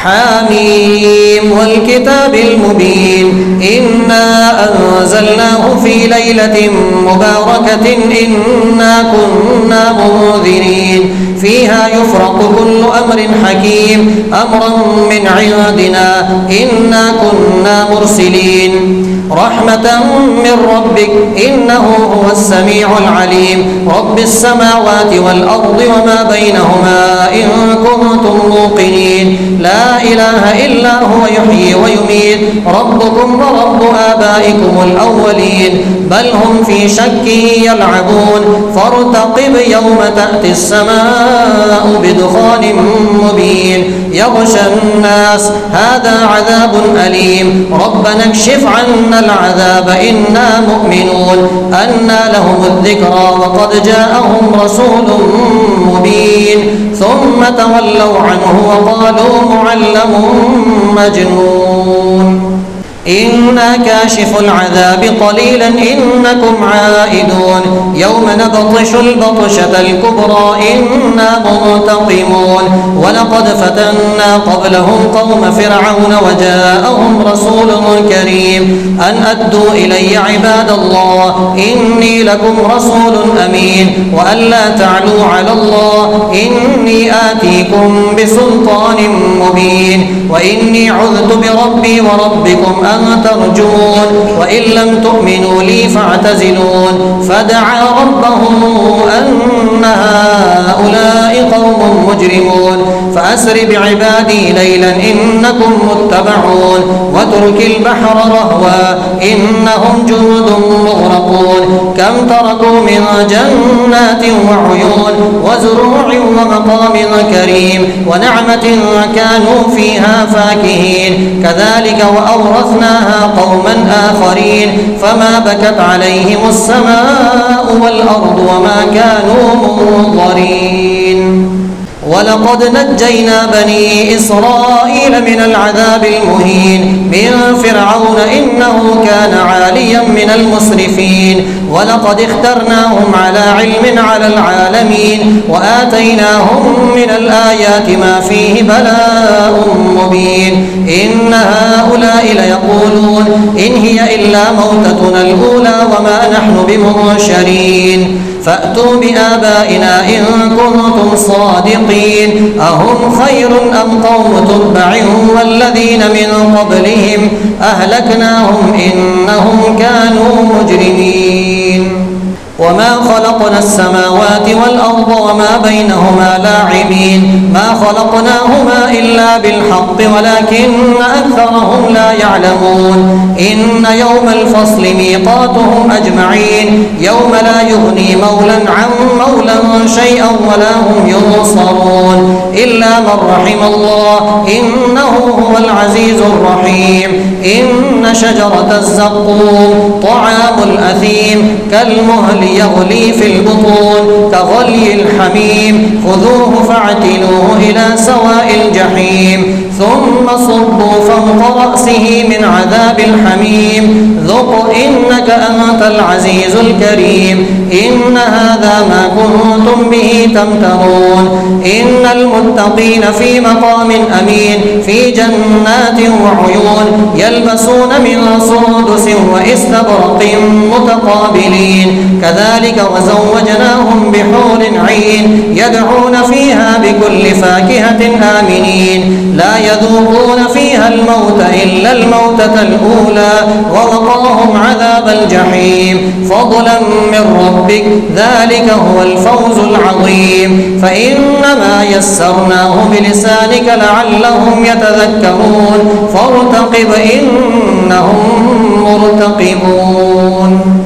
حاميم والكتاب المبين إنا أنزلناه في ليلة مباركة إنا كنا منذرين فيها يفرق كل أمر حكيم أمرا من عندنا إنا كنا مرسلين رحمة من ربك إنه هو السميع العليم رب السماوات والأرض وما بينهما إن كنتم موقنين لا إله إلا هو يحيي ويميت ربكم ورب آبائكم الأولين بل هم في شك يلعبون فارتقب يوم تأتي السماء بدخان مبين يغشى الناس هذا عذاب أليم ربنا اكشف عنا العذاب إنا مؤمنون أنى لهم الذكرى وقد جاءهم رسول مبين ثم تولوا عنه وقالوا معلم مجنون إنا كاشف العذاب قليلا إنكم عائدون يوم نبطش البطشة الكبرى إنا منتقمون ولقد فتنا قبلهم قوم فرعون وجاءهم رسول كريم أن أدوا إلي عباد الله إني لكم رسول أمين وأن لا تعلوا على الله إني آتيكم بسلطان مبين وإني عذت بربي وربكم أن ترجمون وإن لم تؤمنوا لي فاعتزلون فدعا ربه أن هؤلاء قوم مجرمون فأسر بعبادي ليلا إنكم متبعون واترك البحر رهوا إنهم جند مغرقون كم تركوا من جنات وعيون وزروع ومقام كريم ونعمة كانوا فيها فاكهين كذلك وأورثناها قوما آخرين فما بكت عليهم السماء والأرض وما كانوا منظرين ولقد نجينا بني إسرائيل من العذاب المهين من فرعون إنه كان عاليا من المسرفين ولقد اخترناهم على علم على العالمين وآتيناهم من الآيات ما فيه بلاء مبين إن هؤلاء ليقولون إن هي إلا موتتنا الأولى وما نحن بمنشرين فأتوا بآبائنا إن كنتم صادقين أهم خير أم قوم تبع والذين من قبلهم أهلكناهم إنهم كانوا مجرمين وما خلقنا السماوات والأرض وما بينهما لاعبين ما خلقناهما إلا بالحق ولكن أكثرهم لا يعلمون إن يوم الفصل ميقاتهم أجمعين يوم لا يغني مولا عن مولا شيئا ولا هم ينصرون إلا من رحم الله إنه هو العزيز الرحيم إن شجرة الزقوم طعام الأثيم كالمهل يغلي في البطون كغلي الحميم خذوه فاعتلوه إلى سواء الجحيم ثم صبوا فوق رأسه من عذاب الحميم ذق إنك أنت العزيز الكريم إن هذا ما كنتم به تمترون إن المتقين في مقام أمين في جنات وعيون يلبسون من سندس واستبرق متقابلين كذلك وزوجناهم بحور عين يدعون فيها بكل فاكهة آمنين لا يذوقون فيها الموت إلا الموتة الأولى ووقاهم عذاب الجحيم فضلا من ربك ذلك هو الفوز العظيم فإنما يسرناه بلسانك لعلهم يتذكرون فارتقب إنهم مرتقبون